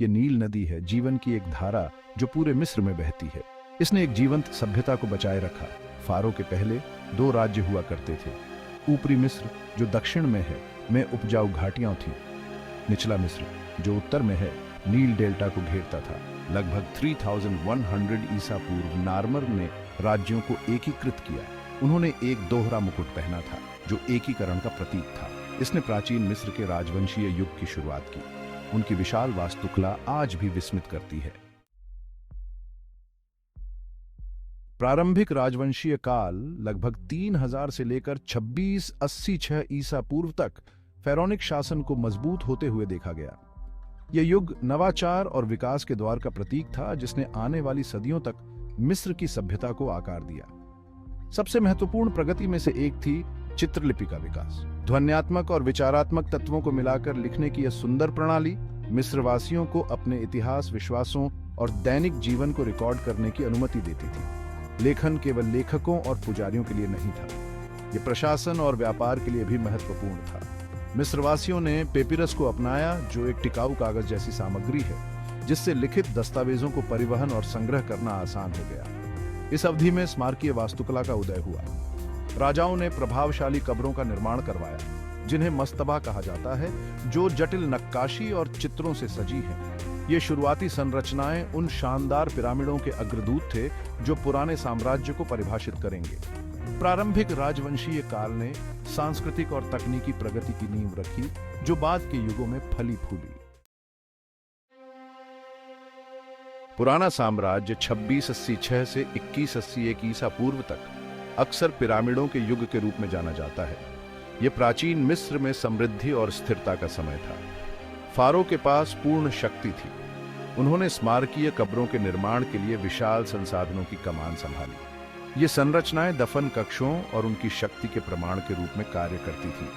ये नील नदी है, जीवन की एक धारा जो पूरे मिस्र में बहती है। इसने एक जीवंत सभ्यता को बचाए रखा। फारो के पहले दो राज्य हुआ करते थे। ऊपरी मिस्र जो दक्षिण में है में उपजाऊ घाटियां थीं। निचला मिस्र जो उत्तर में है नील डेल्टा को घेरता था। लगभग 3100 ईसा पूर्व नार्मर ने राज्यों को एकीकृत किया। उन्होंने एक दोहरा मुकुट पहना था जो एकीकरण का प्रतीक था। इसने प्राचीन मिस्र के राजवंशीय युग की शुरुआत की। उनकी विशाल वास्तुकला आज भी विस्मित करती है। प्रारंभिक राजवंशीय काल लगभग 3000 से लेकर 2686 ईसा पूर्व तक फेरोनिक शासन को मजबूत होते हुए देखा गया। यह युग नवाचार और विकास के द्वार का प्रतीक था, जिसने आने वाली सदियों तक मिस्र की सभ्यता को आकार दिया। सबसे महत्वपूर्ण प्रगति में से एक थी चित्रलिपि का विकास। ध्वन्यात्मक और विचारात्मक तत्वों को मिलाकर लिखने की यह सुंदर प्रणाली मिस्रवासियों को अपने इतिहास, विश्वासों और दैनिक जीवन को रिकॉर्ड करने की अनुमति देती थी। लेखन केवल लेखकों और पुजारियों के लिए नहीं था, यह प्रशासन और व्यापार के लिए भी महत्वपूर्ण था। मिस्रवासियों ने पेपिरस को अपनाया, जो एक टिकाऊ कागज जैसी सामग्री है, जिससे लिखित दस्तावेजों को परिवहन और संग्रह करना आसान हो गया। इस अवधि में स्मारकीय वास्तुकला का उदय हुआ। राजाओं ने प्रभावशाली कब्रों का निर्माण करवाया, जिन्हें मस्तबा कहा जाता है, जो जटिल नक्काशी और चित्रों से सजी हैं। ये शुरुआती संरचनाएं उन शानदार पिरामिडों के अग्रदूत थे जो पुराने साम्राज्य को परिभाषित करेंगे। प्रारंभिक राजवंशीय काल ने सांस्कृतिक और तकनीकी प्रगति की नींव रखी, जो बाद के युगों में फली फूली। पुराना साम्राज्य 2686 से 2181 ईसा पूर्व तक अक्सर पिरामिडों के युग के रूप में जाना जाता है। यह प्राचीन मिस्र में समृद्धि और स्थिरता का समय था। फारो के पास पूर्ण शक्ति थी। उन्होंने स्मारकीय कब्रों के निर्माण के लिए विशाल संसाधनों की कमान संभाली। ये संरचनाएं दफन कक्षों और उनकी शक्ति के प्रमाण के रूप में कार्य करती थी।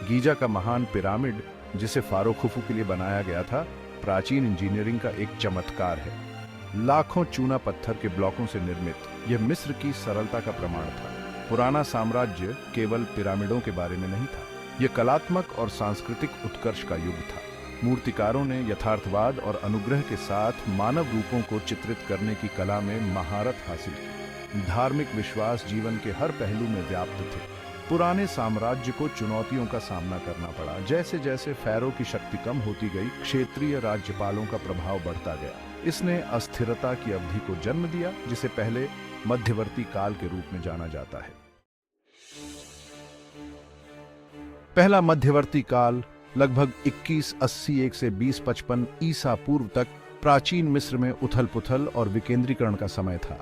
गीजा का महान पिरामिड, जिसे फारो खुफू के लिए बनाया गया था, प्राचीन इंजीनियरिंग का एक चमत्कार है। लाखों चूना पत्थर के ब्लॉकों से निर्मित यह मिस्र की सरलता का प्रमाण था। पुराना साम्राज्य केवल पिरामिडों के बारे में नहीं था, यह कलात्मक और सांस्कृतिक उत्कर्ष का युग था। मूर्तिकारों ने यथार्थवाद और अनुग्रह के साथ मानव रूपों को चित्रित करने की कला में महारत हासिल की। धार्मिक विश्वास जीवन के हर पहलू में व्याप्त थे। पुराने साम्राज्य को चुनौतियों का सामना करना पड़ा। जैसे जैसे फैरो की शक्ति कम होती गई, क्षेत्रीय राज्यपालों का प्रभाव बढ़ता गया। इसने अस्थिरता की अवधि को जन्म दिया, जिसे पहले मध्यवर्ती काल के रूप में जाना जाता है। पहला मध्यवर्ती काल लगभग 2181 से 2055 ईसा पूर्व तक प्राचीन मिस्र में उथल-पुथल और विकेंद्रीकरण का समय था।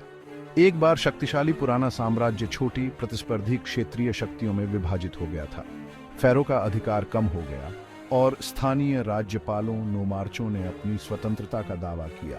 एक बार शक्तिशाली पुराना साम्राज्य छोटी प्रतिस्पर्धी क्षेत्रीय शक्तियों में विभाजित हो गया था। फैरो का अधिकार कम हो गया और स्थानीय राज्यपालों, नोमार्चों ने अपनी स्वतंत्रता का दावा किया।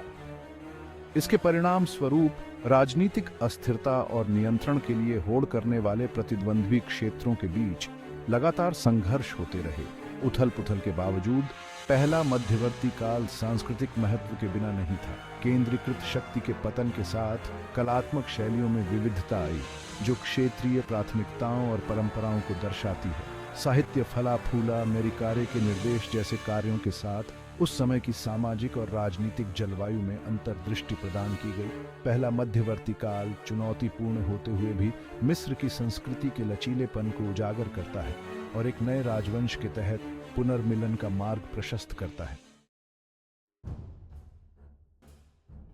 इसके परिणाम स्वरूप राजनीतिक अस्थिरता और नियंत्रण के लिए होड़ करने वाले प्रतिद्वंद्वी क्षेत्रों के बीच लगातार संघर्ष होते रहे। उथल-पुथल के बावजूद पहला मध्यवर्ती काल सांस्कृतिक महत्व के बिना नहीं था। केंद्रीकृत शक्ति के पतन के साथ कलात्मक शैलियों में विविधता आई, जो क्षेत्रीय प्राथमिकताओं और परंपराओं को दर्शाती है। साहित्य, फला फूला, मेरिकारे के निर्देश जैसे कार्यों के साथ उस समय की सामाजिक और राजनीतिक जलवायु में अंतर्दृष्टि प्रदान की गई। पहला मध्यवर्ती काल चुनौतीपूर्ण होते हुए भी मिस्र की संस्कृति के लचीलेपन को उजागर करता है और एक नए राजवंश के तहत पुनर्मिलन का मार्ग प्रशस्त करता है।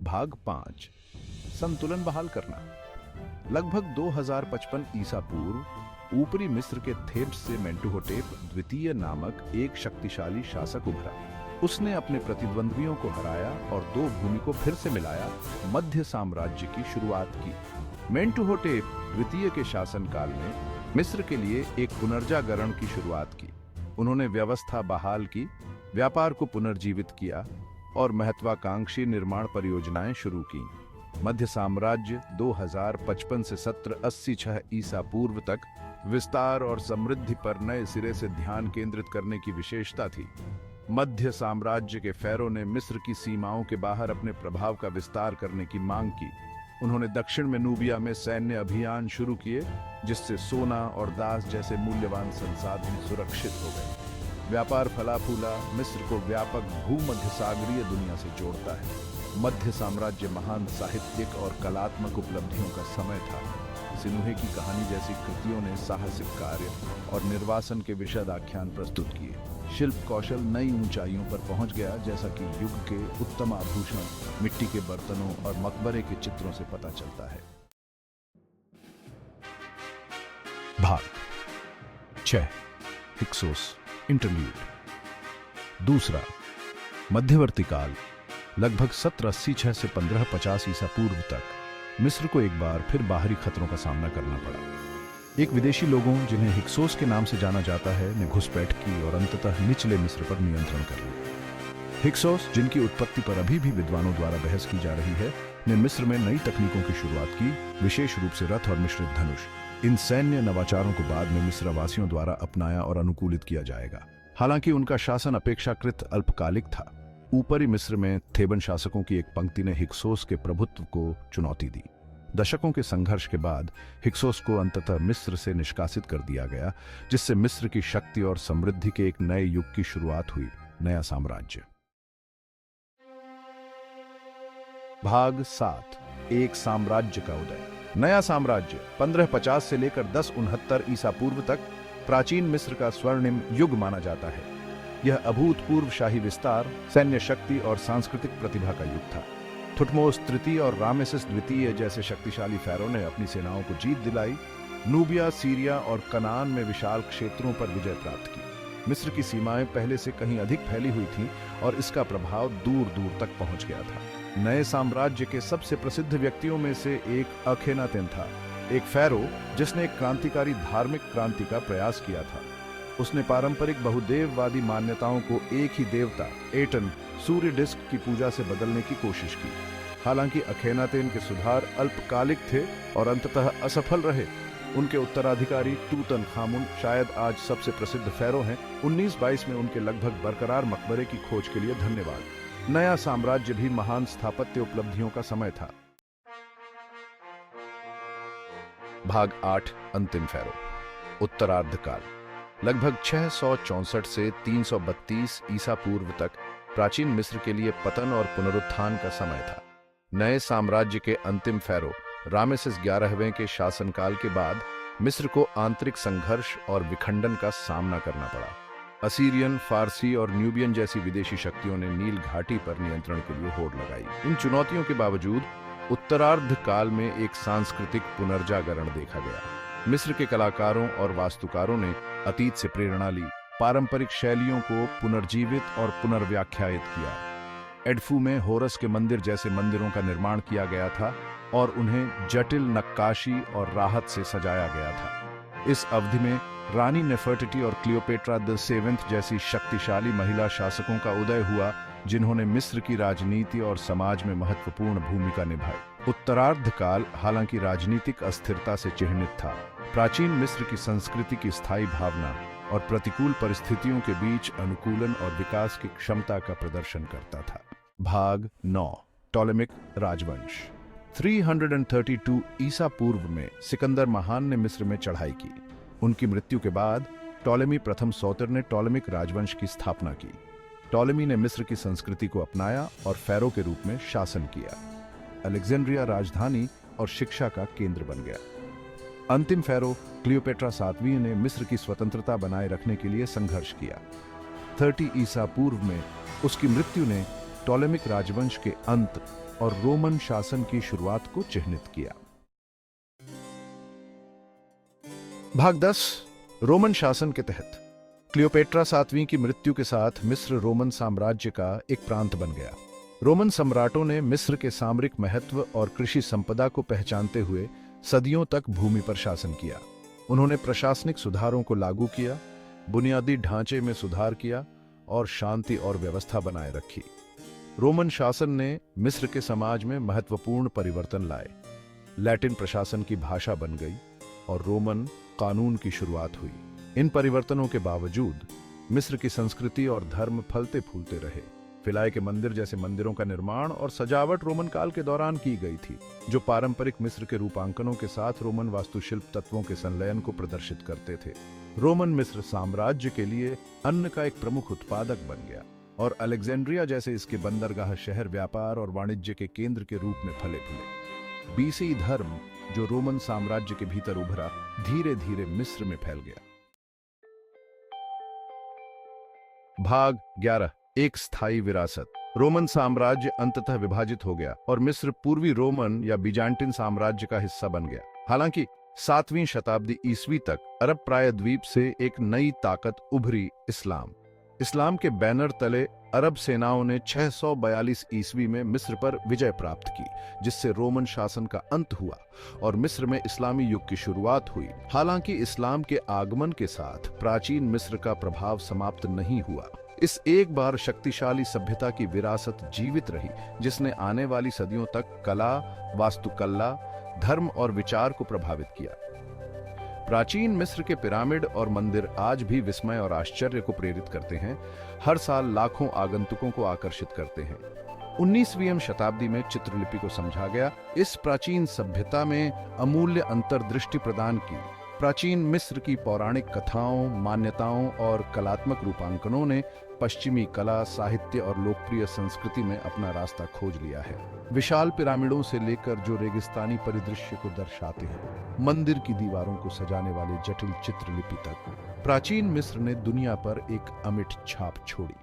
भाग 5, संतुलन बहाल करना। लगभग 2055 ईसा पूर्व ऊपरी मिस्र के थेब्स से मेंटुहोटेप द्वितीय नामक एक शक्तिशाली शासक उभरा। उसने अपने प्रतिद्वंद्वियों को हराया और दो भूमि को फिर से मिलाया, मध्य साम्राज्य की शुरुआत की। मेंटुहोटेप द्वितीय के शासनकाल में मिस्र के लिए एक पुनर्जागरण की शुरुआत की। उन्होंने व्यवस्था बहाल की, व्यापार को पुनर्जीवित किया और महत्वाकांक्षी निर्माण परियोजनाएं शुरू की। मध्य साम्राज्य 2055 से 1786 ईसा पूर्व तक विस्तार और समृद्धि पर नए सिरे से ध्यान केंद्रित करने की विशेषता थी। मध्य साम्राज्य के फैरो ने मिस्र की सीमाओं के बाहर अपने प्रभाव का विस्तार करने की मांग की। उन्होंने दक्षिण में नूबिया में सैन्य अभियान शुरू किए, जिससे सोना और दास जैसे मूल्यवान संसाधन सुरक्षित हो गए। व्यापार फला फूला मिस्र को व्यापक भूमध्य सागरीय दुनिया से जोड़ता है। मध्य साम्राज्य महान साहित्यिक और कलात्मक उपलब्धियों का समय था। सिनुहे की कहानी जैसी कृतियों ने साहसिक कार्य और निर्वासन के विशद आख्यान प्रस्तुत किए। शिल्प कौशल नई ऊंचाइयों पर पहुंच गया, जैसा कि युग के उत्तम आभूषण, मिट्टी के बर्तनों और मकबरे के चित्रों से पता चलता है। भाग 6 हिक्सोस इंटरल्यूड। दूसरा, मध्यवर्ती काल लगभग 1786 से 1550 ईसा पूर्व तक मिस्र को एक बार फिर बाहरी खतरों का सामना करना पड़ा। एक विदेशी लोगों, जिन्हें हिक्सोस के नाम से जाना जाता है, ने घुसपैठ की और अंततः निचले मिस्र पर नियंत्रण कर लिया। हिक्सोस, जिनकी उत्पत्ति पर अभी भी विद्वानों द्वारा बहस की जा रही है, ने मिस्र में नई तकनीकों की शुरुआत की, विशेष रूप से रथ और मिश्रित धनुष। इन सैन्य नवाचारों को बाद में मिस्रवासियों द्वारा अपनाया और अनुकूलित किया जाएगा। हालांकि उनका शासन अपेक्षाकृत अल्पकालिक था। ऊपरी मिस्र में थेबन शासकों की एक पंक्ति ने हिक्सोस के प्रभुत्व को चुनौती दी। दशकों के संघर्ष के बाद हिक्सोस को अंततः मिस्र से निष्कासित कर दिया गया, जिससे मिस्र की शक्ति और समृद्धि के एक नए युग की शुरुआत हुई, नया साम्राज्य। भाग 7, एक साम्राज्य का उदय। नया साम्राज्य 1550 से लेकर 1069 ईसा पूर्व तक प्राचीन मिस्र का स्वर्णिम युग माना जाता है। यह अभूतपूर्व शाही विस्तार, सैन्य शक्ति और सांस्कृतिक प्रतिभा का युग था। थुटमोस तृतीय और रामेसिस द्वितीय जैसे शक्तिशाली pharaoh ने अपनी सेनाओं को जीत दिलाई, नूबिया, सीरिया और कनान में विशाल क्षेत्रों पर विजय प्राप्त की। मिस्र की सीमाएं पहले से कहीं अधिक फैली हुई थीं और इसका प्रभाव दूर दूर तक पहुंच गया था। नए साम्राज्य के सबसे प्रसिद्ध व्यक्तियों में से एक अखेनातेन था, एक pharaoh जिसने एक क्रांतिकारी धार्मिक क्रांति का प्रयास किया था। उसने पारंपरिक बहुदेववादी मान्यताओं को एक ही देवता एटन, सूर्य डिस्क की पूजा से बदलने की कोशिश की। हालांकि अखेनातेन के सुधार अल्पकालिक थे और अंततः असफल रहे। उनके उत्तराधिकारी टूतनखामुन शायद आज सबसे प्रसिद्ध pharaoh हैं। 1922 में उनके लगभग बरकरार मकबरे की खोज के लिए धन्यवाद। नया साम्राज्य भी महान स्थापत्य उपलब्धियों का समय था। भाग 8, अंतिम pharaoh, उत्तरार्ध काल। लगभग 664 से 332 ईसा पूर्व तक प्राचीन मिस्र के लिए पतन और पुनरुत्थान का समय था। नए साम्राज्य के अंतिम pharaoh रामेसिस 11वें के शासनकाल के बाद मिस्र को आंतरिक संघर्ष और विखंडन का सामना करना पड़ा। असीरियन, फारसी और न्यूबियन जैसी विदेशी शक्तियों ने नील घाटी पर नियंत्रण के लिए होड़ लगाई। इन चुनौतियों के बावजूद उत्तरार्ध काल में एक सांस्कृतिक पुनर्जागरण देखा गया। मिस्र के कलाकारों और वास्तुकारों ने अतीत से प्रेरणा ली, पारंपरिक शैलियों को पुनर्जीवित और पुनर्व्याख्यायित किया। एडफू में होरस के मंदिर जैसे मंदिरों का निर्माण किया गया था और उन्हें जटिल नक्काशी और राहत से सजाया गया था। इस अवधि में रानी नेफर्टिटी और क्लियोपेट्रा द सेवेंथ जैसी शक्तिशाली महिला शासकों का उदय हुआ, जिन्होंने मिस्र की राजनीति और समाज में महत्वपूर्ण भूमिका निभाई। उत्तरार्ध काल हालांकि राजनीतिक अस्थिरता से चिह्नित था। प्राचीन मिस्र की संस्कृति की स्थायी भावना और प्रतिकूल परिस्थितियों के बीच अनुकूलन और विकास की क्षमता का प्रदर्शन करता था। भाग 9, टॉलेमिक राजवंश। 332 ईसा पूर्व में सिकंदर महान ने मिस्र में चढ़ाई की। उनकी मृत्यु के बाद टॉलेमी प्रथम सौतर ने टॉलेमिक राजवंश की स्थापना की। टॉलेमी ने मिस्र की संस्कृति को अपनाया और pharaoh के रूप में शासन किया। अलेक्जेंड्रिया राजधानी और शिक्षा का केंद्र बन गया। अंतिम pharaoh क्लियोपेट्रा सातवीं ने मिस्र की स्वतंत्रता बनाए रखने के लिए संघर्ष किया। 30 ईसा पूर्व में उसकी मृत्यु ने टॉलेमिक राजवंश के अंत और रोमन शासन की शुरुआत को चिह्नित किया। भाग 10, रोमन शासन के तहत। क्लियोपेट्रा सातवीं की मृत्यु के साथ मिस्र रोमन साम्राज्य का एक प्रांत बन गया। रोमन सम्राटों ने मिस्र के सामरिक महत्व और कृषि संपदा को पहचानते हुए सदियों तक भूमि पर शासन किया। उन्होंने प्रशासनिक सुधारों को लागू किया, बुनियादी ढांचे में सुधार किया और शांति और व्यवस्था बनाए रखी। रोमन शासन ने मिस्र के समाज में महत्वपूर्ण परिवर्तन लाए। लैटिन प्रशासन की भाषा बन गई और रोमन कानून की शुरुआत हुई। इन परिवर्तनों के बावजूद मिस्र की संस्कृति और धर्म फलते फूलते रहे। फिलाय के मंदिर जैसे मंदिरों का निर्माण और सजावट रोमन काल के दौरान की गई थी, जो पारंपरिक मिस्र के रूपांकनों के साथ रोमन वास्तुशिल्प तत्वों के संलयन को प्रदर्शित करते थे। रोमन मिस्र साम्राज्य के लिए अन्न का एक प्रमुख उत्पादक बन गया और अलेक्जेंड्रिया जैसे इसके बंदरगाह शहर व्यापार और वाणिज्य के केंद्र के रूप में फले फूले। बीसी धर्म, जो रोमन साम्राज्य के भीतर उभरा, धीरे धीरे मिस्र में फैल गया। भाग 11, एक स्थायी विरासत। रोमन साम्राज्य अंततः विभाजित हो गया और मिस्र पूर्वी रोमन या बीजांटिन साम्राज्य का हिस्सा बन गया। हालांकि 7वीं शताब्दी ईस्वी तक अरब प्रायद्वीप से एक नई ताकत उभरी, इस्लाम के बैनर तले अरब सेनाओं ने 642 ईस्वी में मिस्र पर विजय प्राप्त की, जिससे रोमन शासन का अंत हुआ और मिस्र में इस्लामी युग की शुरुआत हुई। हालांकि इस्लाम के आगमन के साथ प्राचीन मिस्र का प्रभाव समाप्त नहीं हुआ। इस एक बार शक्तिशाली सभ्यता की विरासत जीवित रही, जिसने आने वाली सदियों तक कला, वास्तुकला, धर्म और विचार को प्रभावित किया। प्राचीन मिस्र के पिरामिड और मंदिर आज भी विस्मय और आश्चर्य को प्रेरित करते हैं, हर साल लाखों आगंतुकों को आकर्षित करते हैं। 19वीं शताब्दी में चित्रलिपि को समझा गया। इस प्राचीन सभ्यता में अमूल्य अंतर्दृष्टि प्रदान की। प्राचीन मिस्र की पौराणिक कथाओं, मान्यताओं और कलात्मक रूपांकनों ने पश्चिमी कला, साहित्य और लोकप्रिय संस्कृति में अपना रास्ता खोज लिया है। विशाल पिरामिडों से लेकर जो रेगिस्तानी परिदृश्य को दर्शाते हैं, मंदिर की दीवारों को सजाने वाले जटिल चित्रलिपि तक, प्राचीन मिस्र ने दुनिया पर एक अमिट छाप छोड़ी।